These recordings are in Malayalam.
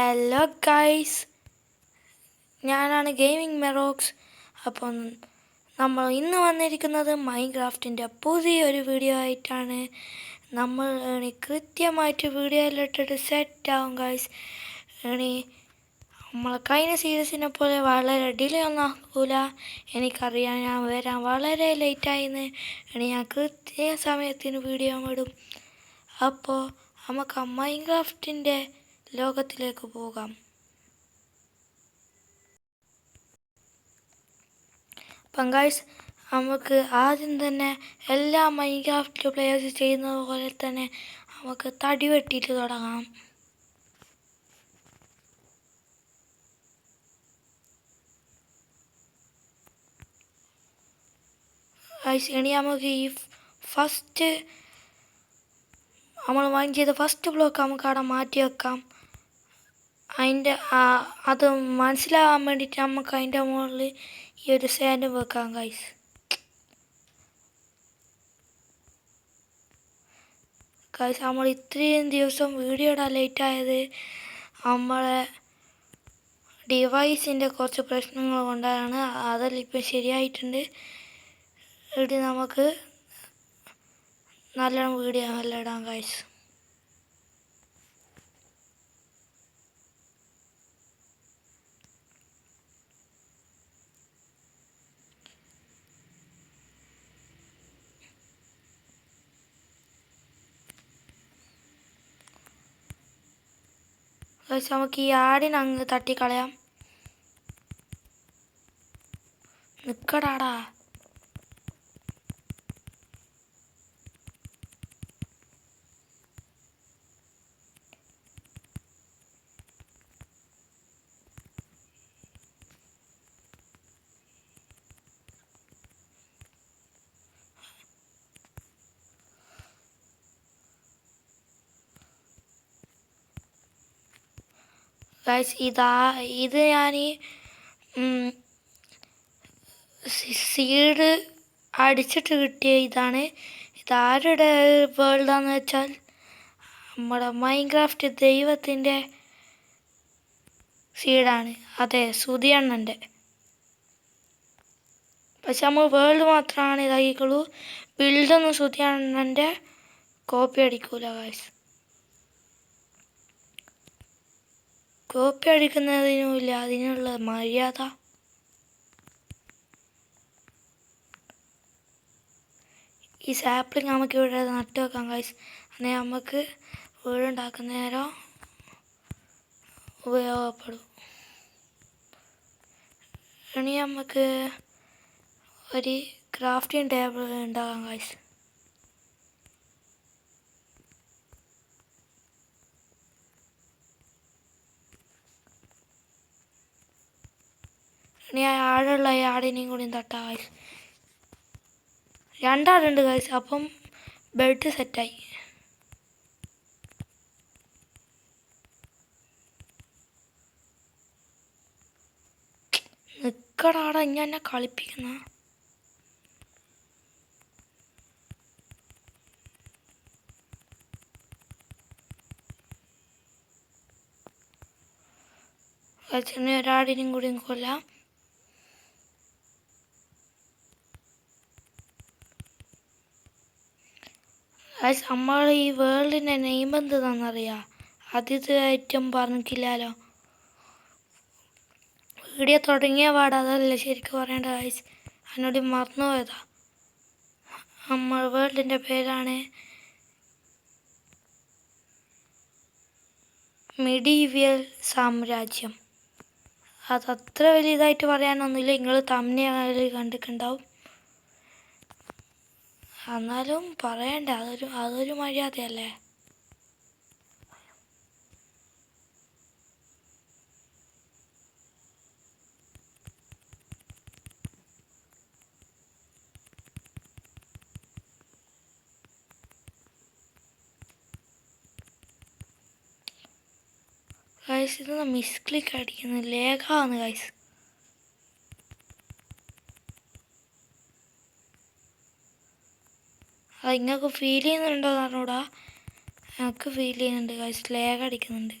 ഹലോ ഗൈസ്, ഞാനാണ് ഗെയിമിംഗ് മെറോക്സ്. അപ്പം നമ്മൾ ഇന്ന് വന്നിരിക്കുന്നത് മൈൻക്രാഫ്റ്റിൻ്റെ പുതിയൊരു വീഡിയോ ആയിട്ടാണ്. നമ്മൾ കൃത്യമായിട്ട് വീഡിയോയിലിട്ടിട്ട് സെറ്റാവും ഗൈസ്. നമ്മൾ കഴിഞ്ഞ സീരീസിനെ പോലെ വളരെ ഡിലേ ഒന്നും ആക്കൂല. എനിക്കറിയാം, ഞാൻ വരാൻ വളരെ ലേറ്റായിന്ന്. ഞാൻ കൃത്യ സമയത്തിന് വീഡിയോ ഇടും. അപ്പോൾ നമുക്ക് മൈൻക്രാഫ്റ്റിൻ്റെ ലോകത്തിലേക്ക് പോകാം. അപ്പം ഗൈസ്, നമുക്ക് ആദ്യം തന്നെ എല്ലാ മൈൻക്രാഫ്റ്റ് പ്ലേയേഴ്സ് ചെയ്യുന്നത് പോലെ തന്നെ നമുക്ക് തടി വെട്ടിയിട്ട് തുടങ്ങാം. ഗൈസ്, ഇനി നമുക്ക് ഈ നമ്മൾ മൈൻ ചെയ്ത ഫസ്റ്റ് ബ്ലോക്ക് നമുക്ക് അവിടെ മാറ്റി വെക്കാം. അത് മനസ്സിലാകാൻ വേണ്ടിയിട്ട് നമുക്ക് അതിൻ്റെ മുകളിൽ ഈ ഒരു സാൻഡ് വെക്കാം ഗൈസ്. നമ്മൾ ഇത്രയും ദിവസം വീഡിയോ ഇടാൻ ലേറ്റായത് നമ്മളെ ഡിവൈസിൻ്റെ കുറച്ച് പ്രശ്നങ്ങൾ കൊണ്ടാണ്. അതെല്ലാം ഇപ്പം ശരിയായിട്ടുണ്ട്. ഇവിടെ നമുക്ക് നല്ലോണം വീഡിയോ എല്ലാം ഇടാം ഗൈസ്. നമുക്ക് ഈ ആടിനെ അങ്ങ് തട്ടിക്കളയാം. നിക്കടാടാ. ഗൈസ്, ഇത് ഞാൻ സീഡ് അടിച്ചിട്ട് കിട്ടിയ ഇതാണ്. ഇതാരുടെ വേൾഡാന്ന് വെച്ചാൽ നമ്മുടെ മൈൻക്രാഫ്റ്റ് ദൈവത്തിൻ്റെ സീഡാണ്. അതെ, സുധിയണ്ണൻ്റെ. പക്ഷെ നമ്മൾ വേൾഡ് മാത്രമാണ് ഇതാക്കിക്കുള്ളൂ. ബിൽഡൊന്നും സുധിയണ്ണൻ്റെ കോപ്പി അടിക്കൂല ഗൈസ്. കോപ്പി അടിക്കുന്നതിനുമില്ല അതിനുള്ള മര്യാദ. ഈ സാപ്ലിങ് നമുക്ക് ഇവിടെ നട്ട് വെക്കാം ഗൈസ്. അങ്ങനെ നമുക്ക് വീടുണ്ടാക്കുന്ന നേരം ഉപയോഗപ്പെടും. ഇനി നമുക്ക് ഒരു ക്രാഫ്റ്റിംഗ് ടേബിൾ ഉണ്ടാകാം ഗൈസ്. ഇനി ആടുള്ള ആടിനെയും കൂടി തട്ടാം ഗൈസ്. 2 ആടുണ്ട് ഗൈസ്. അപ്പം ബെഡ് സെറ്റായി. നിക്കടാടാ, ഇനി എന്നെ കളിപ്പിക്കുന്ന. ഇനി ഒരാടിനെയും കൂടി കൊല്ലാം. നമ്മൾ ഈ വേൾഡിൻ്റെ നെയിം എന്താണെന്നറിയാം? അതിഥിയായിട്ടും പറഞ്ഞിട്ടില്ലല്ലോ. വീഡിയോ തുടങ്ങിയ പാട് അതല്ല ശരിക്കും പറയേണ്ട ഗൈസ്. അതിനോട് മറന്നുപോയതാ. നമ്മൾ വേൾഡിൻ്റെ പേരാണ് മിഡീവിയൽ സാമ്രാജ്യം. അതത്ര വലിയതായിട്ട് പറയാനൊന്നുമില്ല. നിങ്ങൾ തമ്മിൽ കണ്ടിട്ടുണ്ടാവും. എന്നാലും പറയണ്ടേ, അതൊരു മര്യാദയല്ലേ. ഗൈസ്, ഇതൊന്ന് മിസ്ക്ലിക്ക് അടിക്കുന്നു, ലേഖാന്ന് ഗൈസ്. അത് നിങ്ങൾക്ക് ഫീൽ ചെയ്യുന്നുണ്ടോ എന്ന് പറഞ്ഞൂടാ. എനിക്ക് ഫീൽ ചെയ്യുന്നുണ്ട് ഗൈസ്, ലേഗ് അടിക്കുന്നുണ്ട്.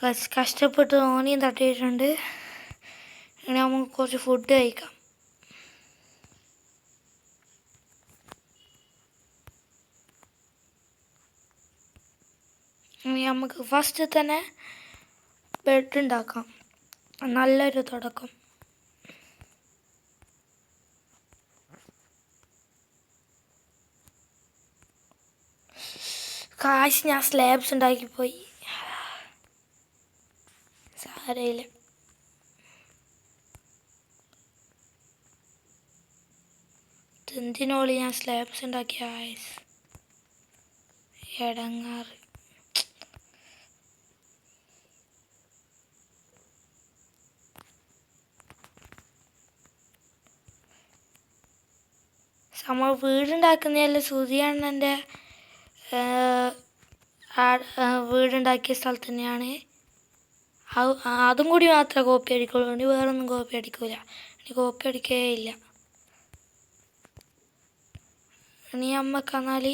കഷ്ടപ്പെട്ട് ഓനിയും തട്ടിയിട്ടുണ്ട്. ഇനി നമുക്ക് കുറച്ച് ഫുഡ് കഴിക്കാം. ഇനി നമുക്ക് ഫസ്റ്റ് തന്നെ ബെഡ് ഉണ്ടാക്കാം. നല്ലൊരു തുടക്കം. കാശ് ഞാൻ സ്ലാബ്സ് ഉണ്ടാക്കിപ്പോയി. സാരയില്ല. എന്തിനോളി ഞാൻ സ്ലാബ്സ് ഉണ്ടാക്കിയ കാശ് എടങ്ങാറ്. നമ്മൾ വീടുണ്ടാക്കുന്നതല്ല, സുധിയണ്ണൻ്റെ വീടുണ്ടാക്കിയ സ്ഥലത്ത് തന്നെയാണ്. അതും കൂടി മാത്രമേ കോപ്പി അടിക്കുള്ളൂ. ഇനി വേറൊന്നും കോപ്പി അടിക്കില്ല. ഇനി കോപ്പി അടിക്കേ ഇല്ല. ഇനി നമ്മക്കെന്നാൽ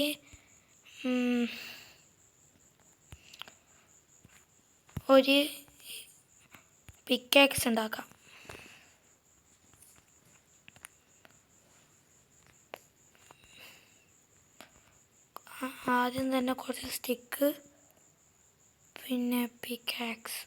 ഒരു പിക്കാക്സ് ഉണ്ടാക്കാം. ആദ്യം തന്നെ കുറച്ച് സ്റ്റിക്ക്, പിന്നെ പിക്കാക്സ്.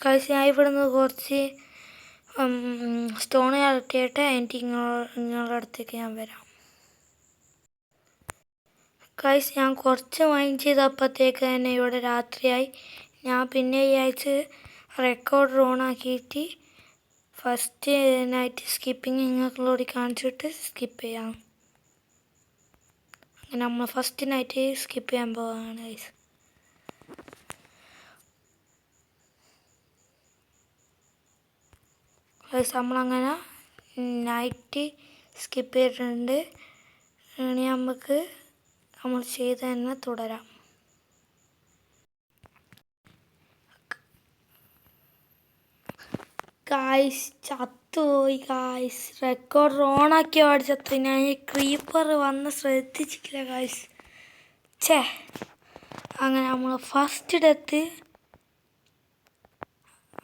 കഴിച്ച് ഞാൻ ഇവിടുന്ന് കുറച്ച് സ്റ്റോൺ കളക്ട് എനിക്ക് നിങ്ങളുടെ അടുത്തേക്ക് ഞാൻ വരാം. കഴിച്ച് ഞാൻ കുറച്ച് മൈൻഡ് ചെയ്തപ്പോഴത്തേക്ക് തന്നെ ഇവിടെ രാത്രിയായി. ഞാൻ പിന്നെ വിചാരിച്ച് റെക്കോർഡർ ഓണാക്കിയിട്ട് ഫസ്റ്റ് നൈറ്റ് സ്കിപ്പിങ് നിങ്ങളോട് കാണിച്ചിട്ട് സ്കിപ്പ് ചെയ്യാം. അങ്ങനെ നമ്മൾ ഫസ്റ്റ് നൈറ്റ് സ്കിപ്പ് ചെയ്യാൻ പോവുകയാണ് ഗൈസ്. നമ്മളങ്ങനെ നൈറ്റ് സ്കിപ്പ് ചെയ്തിട്ടുണ്ട്. ഇനി നമുക്ക് നമ്മൾ ചെയ്ത് തന്നെ തുടരാം. ഗായ്സ് ചത്തുപോയി. ഗായ്സ് റെക്കോർഡർ ഓണാക്കിയ പാട് ചത്തു. ഞാൻ ഈ ക്രീപ്പർ വന്ന് ശ്രദ്ധിച്ചിട്ടില്ല ഗായ്സ്. അങ്ങനെ നമ്മൾ ഫസ്റ്റ് ഡെത്ത്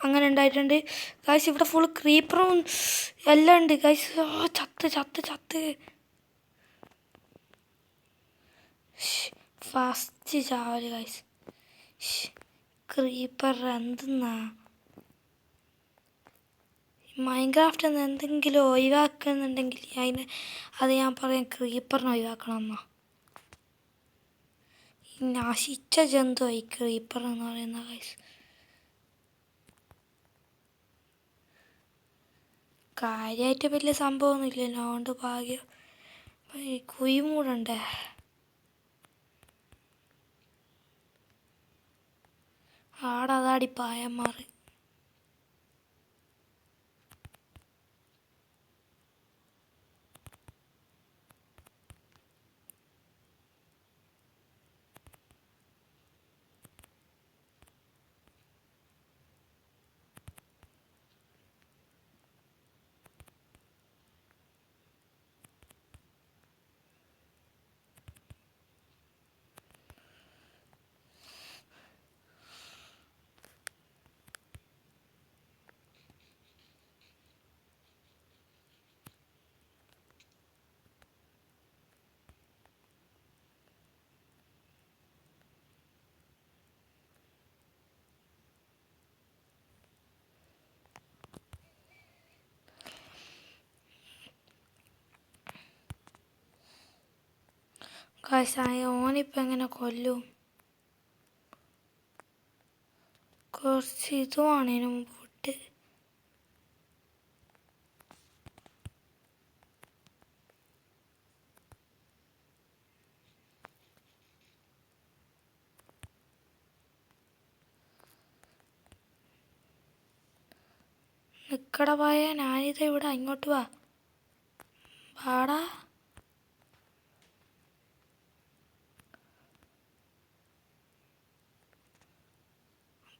അങ്ങനെ ഉണ്ടായിട്ടുണ്ട് ഗായ്സ്. ഇവിടെ ഫുൾ ക്രീപ്പറും എല്ലാം ഉണ്ട് ഗായ്സ്. ചത്ത് ഫസ്റ്റ് ചാവല് ഗായ്സ്. ക്രീപ്പർ എന്തെന്നാ മൈൻക്രാഫ്റ്റ് എന്ന് എന്തെങ്കിലും ഒഴിവാക്കുന്നുണ്ടെങ്കിൽ അത് ഞാൻ പറയാം, ക്രീപ്പറിനെ ഒഴിവാക്കണം എന്നാ. നശിച്ച ജന്തുവായി ക്രീപ്പർ എന്ന് പറയുന്ന ഗൈസ്. കാര്യമായിട്ട് വലിയ സംഭവമൊന്നുമില്ലല്ലോ, അതുകൊണ്ട് ഭാഗ്യം. കുയും കൂടെ ഉണ്ട്. ആടതാടി പായന്മാർ. ഓനിപ്പം എങ്ങനെ കൊല്ലും? കുറച്ച് ഇതുമാണ് ഇതിന് മുമ്പോട്ട്. നിക്കട പോയ ഞാനിത് ഇവിടെ ഇങ്ങോട്ട് വാ വാടാ.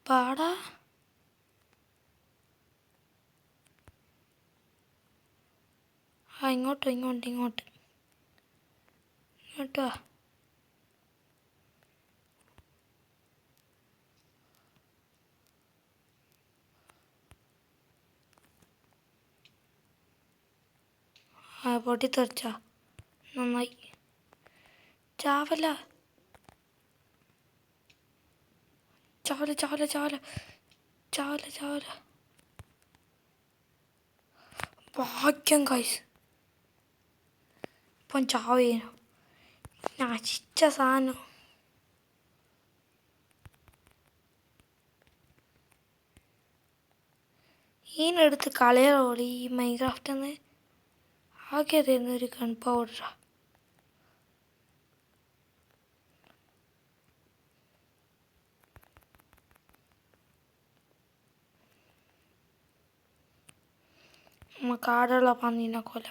പാടാ. ഇങ്ങോട്ട് ഇങ്ങോട്ട് ഇങ്ങോട്ട് ഇങ്ങോട്ട് വാ. പൊട്ടിത്തെറിച്ചാ നന്നായി. ചാവല ചാവല ചാവല ചാവല ചാവല ചാവല. ഭാഗ്യം ഗൈസ്, ഇപ്പം ചാവേനു. നശിച്ച സാധനം. ഈനെടുത്ത് കളയറോളി ഈ മൈൻക്രാഫ്റ്റിന്ന് ആകെ തരുന്നൊരു ഗൺ പൗഡറാ. നമുക്ക് ആടുള്ള പന്നീനെ കൊല.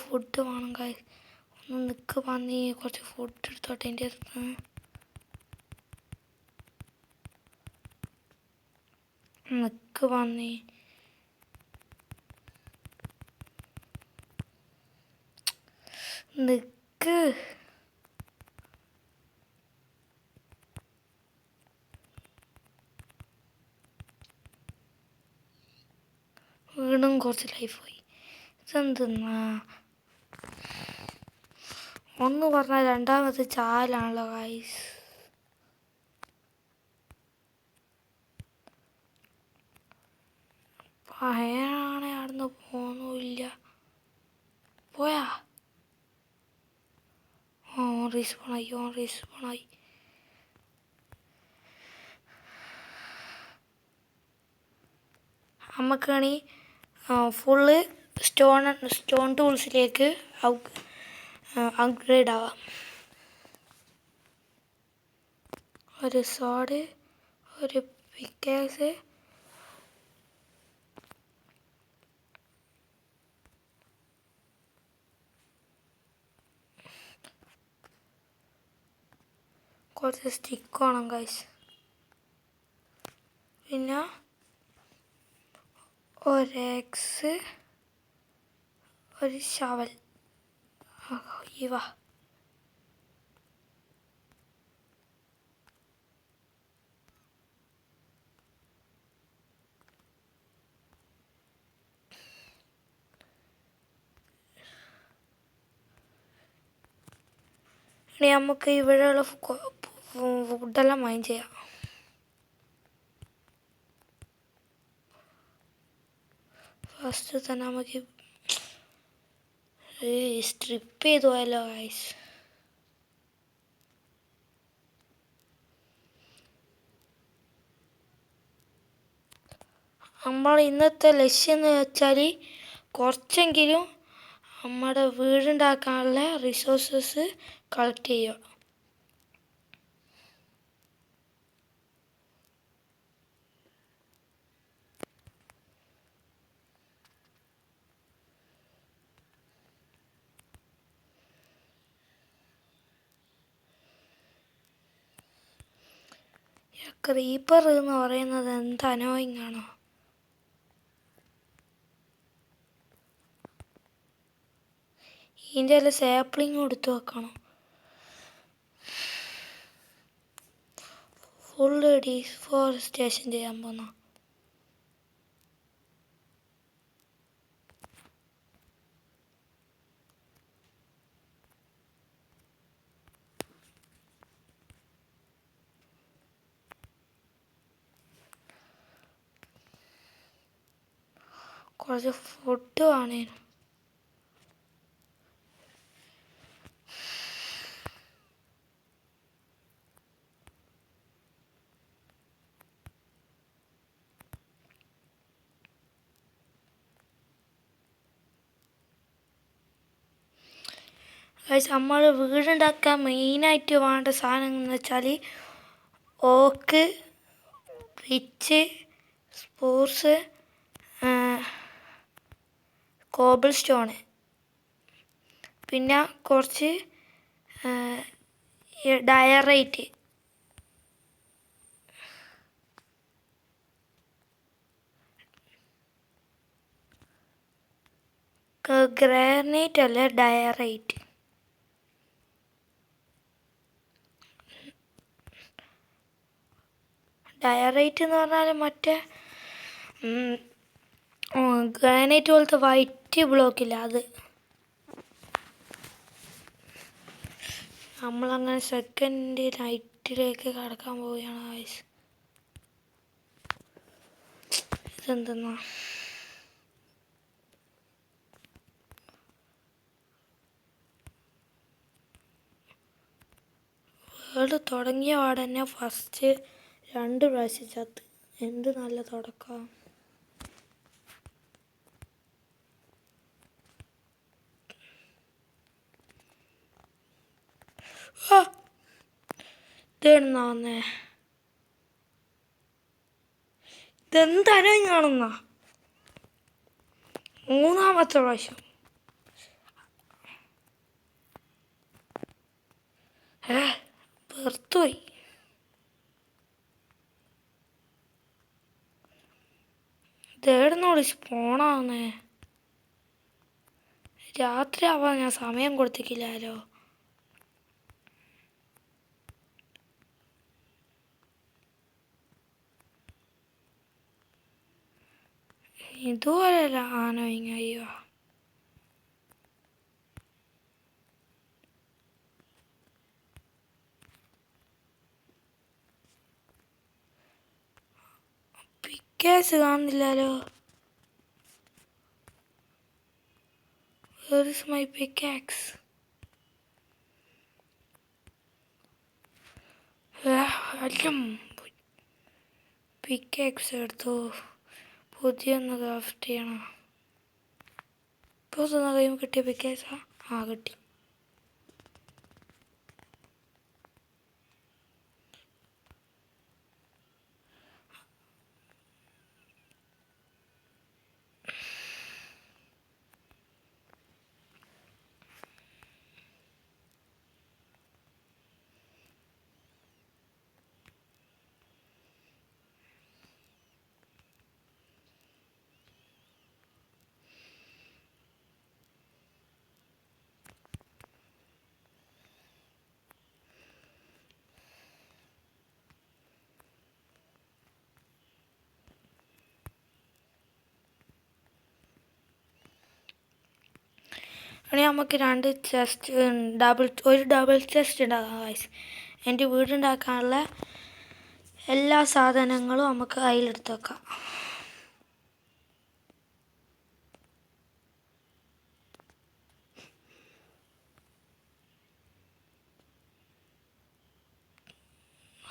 ഫുഡ് വേണം ഗൈസ്. ഒന്ന് നിൽക്ക് പന്നി, കുറച്ച് ഫുഡ് എടുത്തോട്ടെ എൻ്റെ അടുത്ത്. നിൽക്ക് പന്നി. നിൽക്ക്. വീണ്ടും കുറച്ച് ലൈഫ് പോയി. ഇതെന്തെന്നാ ഒന്ന് പറഞ്ഞാൽ രണ്ടാമത്തെ ചാലാണല്ലോ ഗൈസ്. പയനാണെ അവിടുന്ന് പോന്നില്ല. പോയാ റീസ്പോണായി. നമുക്കാണീ ഫുള്ള് സ്റ്റോൺ ടൂൾസിലേക്ക് അപ്ഗ്രേഡ് ആവാം. ഒരു സോഡ്, ഒരു പിക്കാക്സ്, കുറച്ച് സ്റ്റിക്ക് വേണം ഗൈസ്, പിന്നെ ഒരു എക്സ്, ഒരു ഷവൽ. ഇവ ഇനി നമുക്ക് ഇവിടെയുള്ള ഫുഡെല്ലാം മൈൻ ചെയ്യാം. ഫസ്റ്റ് തന്നെ നമുക്ക് സ്ട്രിപ്പ് ചെയ്തു പോയല്ലോ ഗൈസ്. നമ്മൾ ഇന്നത്തെ ലക്ഷ്യം എന്ന് വെച്ചാൽ കുറച്ചെങ്കിലും നമ്മുടെ വീടുണ്ടാക്കാനുള്ള റിസോഴ്സസ് കളക്ട് ചെയ്യുക. ക്രീപ്പർ എന്ന് പറയുന്നത് എന്ത് അനോയിങ് ആണോ. ഇതിൻ്റെ എല്ലാം സാപ്ലിങ് എടുത്ത് വെക്കണം. ഫുള്ള് ഡീഫോറസ്റ്റേഷൻ ചെയ്യാൻ പോന്ന. കുറച്ച് ഫുഡ് വേണേനു. നമ്മൾ വീടുണ്ടാക്കാൻ മെയിനായിട്ട് വേണ്ട സാധനം എന്ന് വെച്ചാൽ ഓക്ക്, പിച്ച്, സ്പോർട്സ്, കോബിൾ സ്റ്റോണ്, പിന്നെ കുറച്ച് ഡയറൈറ്റ്, ഗ്രാനൈറ്റ് അല്ല ഡയറൈറ്റ്. ഡയറൈറ്റ് എന്ന് പറഞ്ഞാൽ മറ്റേ ഗ്രാനൈറ്റ് പോലത്തെ വൈറ്റ് ബ്ലോക്കില്ല അത്. നമ്മളങ്ങനെ സെക്കൻഡ് നൈറ്റിലേക്ക് കടക്കാൻ പോവുകയാണ് ഗൈസ്. ഇതെന്തെന്നാ വേൾഡ് തുടങ്ങിയ പാടന്നെ ഫസ്റ്റ് 2 പ്രാവശ്യം ചത്ത്. എന്ത് നല്ല തുടക്കം. ഇതെന്നാ വന്നേ, ഇതെന്താനോ കാണുന്ന 3ാമത്തെ പ്രാവശ്യം. വെറുത്തുപോയി. ഇതേടുന്നോട് സ്പോണാവുന്നേ. രാത്രി ആവാൻ ഞാൻ സമയം കൊടുത്തിക്കില്ലല്ലോ. ഇതുപോലെ ആനോ ഇങ്ങയ്യോ. പിക്കേസ് കാണുന്നില്ലല്ലോ. Where is my pickaxe? Pickaxe എടുത്തു. പുതിയൊന്ന് ക്രാഫ്റ്റ് ചെയ്യണം. ഇപ്പോൾ തന്നെ കഴിയുമ്പോൾ കിട്ടിയ പിക്കാക്സാ? കിട്ടി. ഇനി നമുക്ക് 2 ചെസ്റ്റ് ഒരു ഡബിൾ ചെസ്റ്റ് ഉണ്ടാക്കാം ഗൈസ്. എൻ്റെ വീടുണ്ടാക്കാനുള്ള എല്ലാ സാധനങ്ങളും നമുക്ക് അതിലെടുത്ത് വെക്കാം.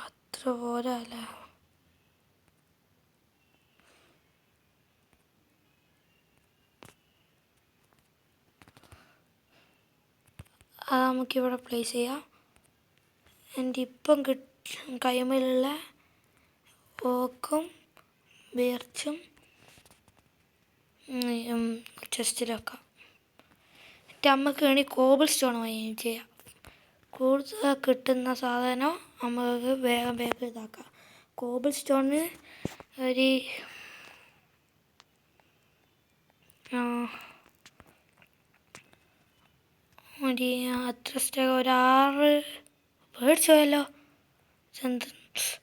അത്ര പോരല്ലേ. അത് നമുക്കിവിടെ പ്ലേസ് ചെയ്യാം. എൻ്റെ ഇപ്പം കൈമേലുള്ള ഓക്കും ബീർച്ചും ചെസ്റ്റിൽ വെക്കാം. എന്നിട്ട് നമുക്ക് വേണമെങ്കിൽ കോബിൾ സ്റ്റോൺ വാങ്ങുകയും ചെയ്യാം. കൂടുതൽ കിട്ടുന്ന സാധനം നമുക്ക് വേഗം ഇതാക്കാം. കോബിൾ സ്റ്റോണിന് ഒരു അത്ര സ്റ്റേക്ക് 6 പേടിച്ചു പോയല്ലോ.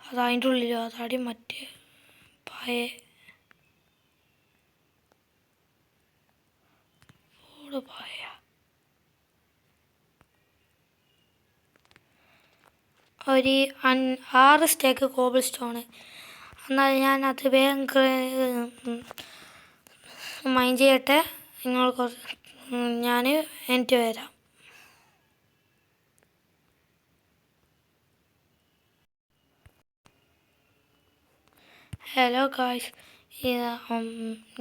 അത് അതിൻ്റെ ഉള്ളിലോ അതാടി മറ്റേ പായ പായ. ഒരു 6 സ്റ്റേക്ക് കോബിൾ സ്റ്റോണ്. എന്നാൽ ഞാനത് വേഗം മൈൻഡ് ചെയ്യട്ടെ. ഞാൻ എനിക്ക് വരാം. ഹലോ ഗായ്സ്,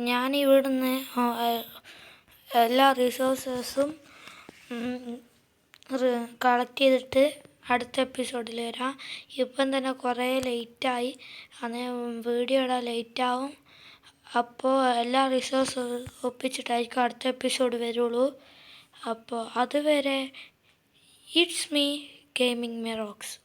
ഞാൻ ഇവിടുന്ന് എല്ലാ റിസോഴ്സസും കളക്ട് ചെയ്തിട്ട് അടുത്ത എപ്പിസോഡിൽ വരാം. ഇപ്പം തന്നെ കുറേ ലേറ്റായി. അന്ന് വീഡിയോ ഇടാൻ ലേറ്റാവും. അപ്പോൾ എല്ലാ റിസോഴ്സും ഒപ്പിച്ചിട്ടായിരിക്കും അടുത്ത എപ്പിസോഡ് വരുള്ളൂ. അപ്പോൾ അതുവരെ ഇറ്റ്സ് മീ ഗെയിമിംഗ് മെറോക്സ്.